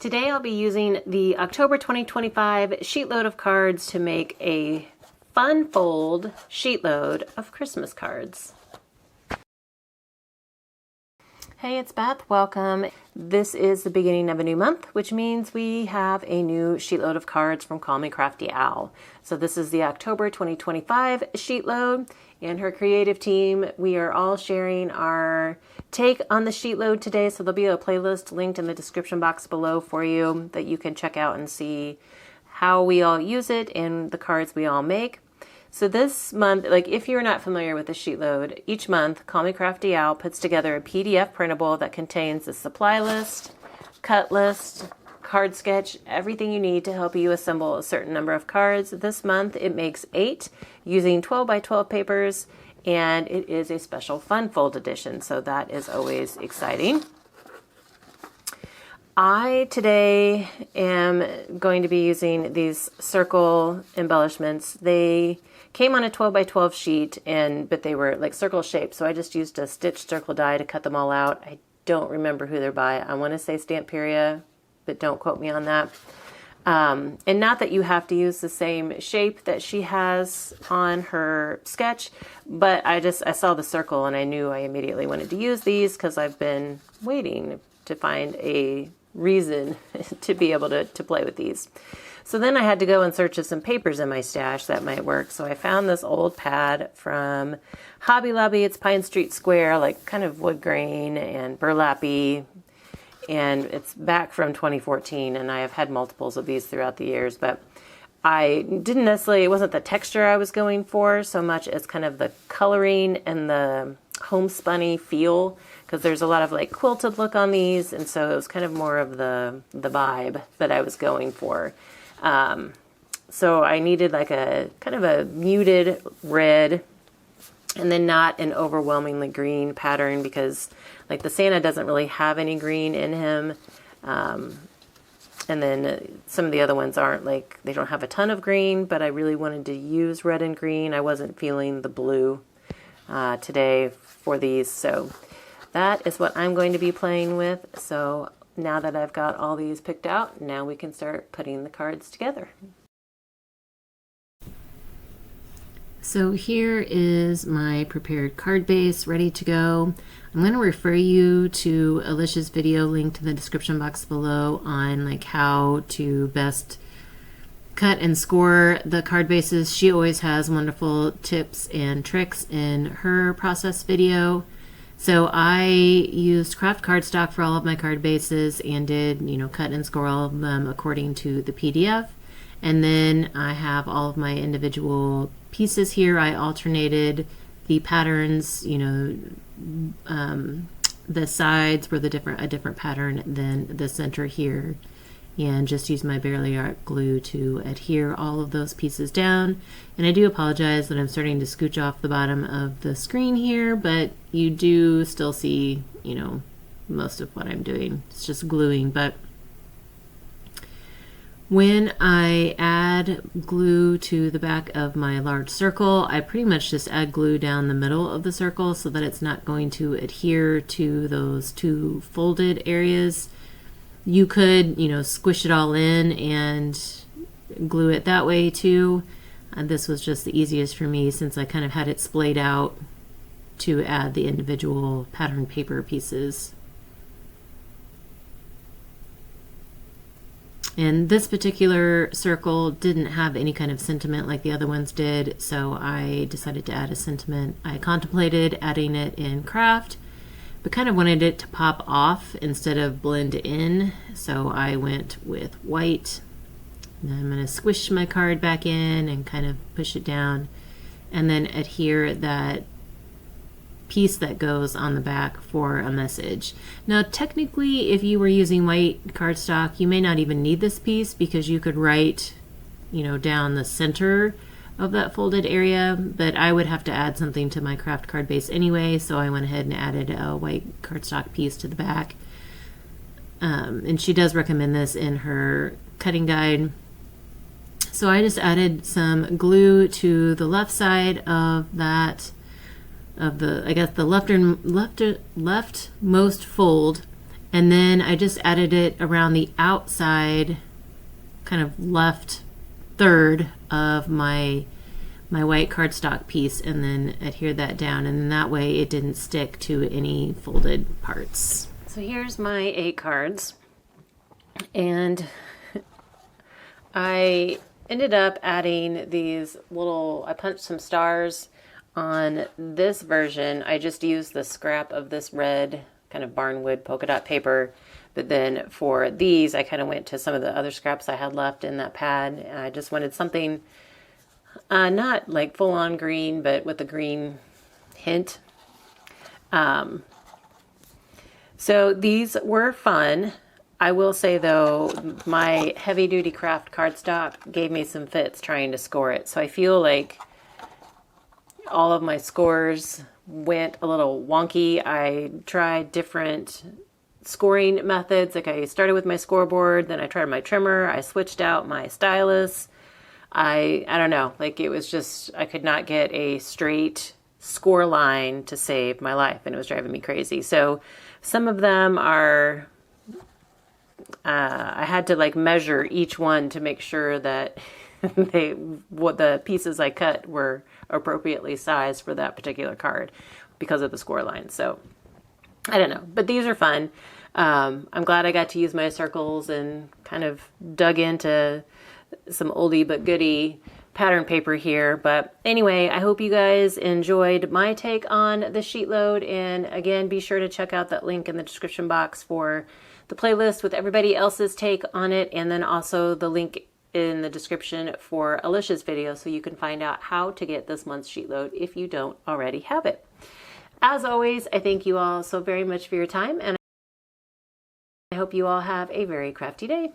Today I'll be using the October 2025 SheetLoad of cards to make a fun fold SheetLoad of Christmas cards. Hey, it's Beth. Welcome. This is the beginning of a new month, which means we have a new SheetLoad of cards from Call Me Crafty Owl. So this is the October 2025 SheetLoad, and her creative team. We are all sharing our take on the SheetLoad today, so there'll be a playlist linked in the description box below for you that you can check out and see how we all use it and the cards we all make. So this month, like if you're not familiar with the SheetLoad, each month Call Me Crafty Owl puts together a PDF printable that contains the supply list, cut list, card sketch, everything you need to help you assemble a certain number of cards. This month it makes 8 using 12 by 12 papers, and it is a special fun fold edition, so that is always exciting. I today am going to be using these circle embellishments. They came on a 12 by 12 sheet, but they were like circle shaped, so I just used a stitched circle die to cut them all out. I don't remember who they're by. I want to say Stamperia, but don't quote me on that. And not that you have to use the same shape that she has on her sketch, but I saw the circle and I knew I immediately wanted to use these because I've been waiting to find a reason to be able to play with these. So then I had to go in search of some papers in my stash that might work. So I found this old pad from Hobby Lobby. It's Pine Street Square, like kind of wood grain and burlappy. And it's back from 2014, and I have had multiples of these throughout the years, but I didn't necessarily, it wasn't the texture I was going for so much as kind of the coloring and the homespunny feel, because there's a lot of like quilted look on these, and so it was kind of more of the vibe that I was going for. So I needed like a kind of a muted red, and then not an overwhelmingly green pattern, because like the Santa doesn't really have any green in him. And then some of the other ones aren't like, they don't have a ton of green, but I really wanted to use red and green. I wasn't feeling the blue today for these. So that is what I'm going to be playing with. So now that I've got all these picked out, now we can start putting the cards together. So here is my prepared card base ready to go. I'm going to refer you to Alicia's video linked in the description box below on like how to best cut and score the card bases. She always has wonderful tips and tricks in her process video. So I used craft cardstock for all of my card bases and did, cut and score all of them according to the PDF. And then I have all of my individual pieces here. I alternated the patterns, the sides were a different pattern than the center here, and just used my Barely Art glue to adhere all of those pieces down. And I do apologize that I'm starting to scooch off the bottom of the screen here, but you do still see, most of what I'm doing. It's just gluing, but when I add glue to the back of my large circle, I pretty much just add glue down the middle of the circle so that it's not going to adhere to those two folded areas. You could, squish it all in and glue it that way too. This was just the easiest for me since I kind of had it splayed out to add the individual pattern paper pieces. And this particular circle didn't have any kind of sentiment like the other ones did, so I decided to add a sentiment. I contemplated adding it in craft, but kind of wanted it to pop off instead of blend in, so I went with white. And I'm going to squish my card back in and kind of push it down, and then adhere that piece that goes on the back for a message. Now technically, if you were using white cardstock, you may not even need this piece, because you could write down the center of that folded area, but I would have to add something to my craft card base anyway, so I went ahead and added a white cardstock piece to the back. And she does recommend this in her cutting guide. So I just added some glue to the left side of that, I guess the leftmost fold, And then I just added it around the outside, kind of left third of my white cardstock piece, and then adhered that down, and then that way it didn't stick to any folded parts. So here's my 8 cards, and I ended up adding these little, I punched some stars on this version. I just used the scrap of this red kind of barnwood polka dot paper, but then for these I kind of went to some of the other scraps I had left in that pad. I just wanted something not like full on green, but with a green hint. So these were fun. I will say though, my heavy duty craft cardstock gave me some fits trying to score it. So I feel like all of my scores went a little wonky. I tried different scoring methods. Like I started with my scoreboard, then I tried my trimmer, I switched out my stylus. I don't know, like it was just, I could not get a straight score line to save my life, and it was driving me crazy. So some of them are, I had to like measure each one to make sure that what the pieces I cut were appropriately sized for that particular card because of the score line. So I don't know, but these are fun. I'm glad I got to use my circles and kind of dug into some oldie but goodie pattern paper here. But anyway, I hope you guys enjoyed my take on the SheetLoad, and again, be sure to check out that link in the description box for the playlist with everybody else's take on it, and then also the link in the description for Alicia's video so you can find out how to get this month's SheetLoad if you don't already have it. As always, I thank you all so very much for your time, and I hope you all have a very crafty day.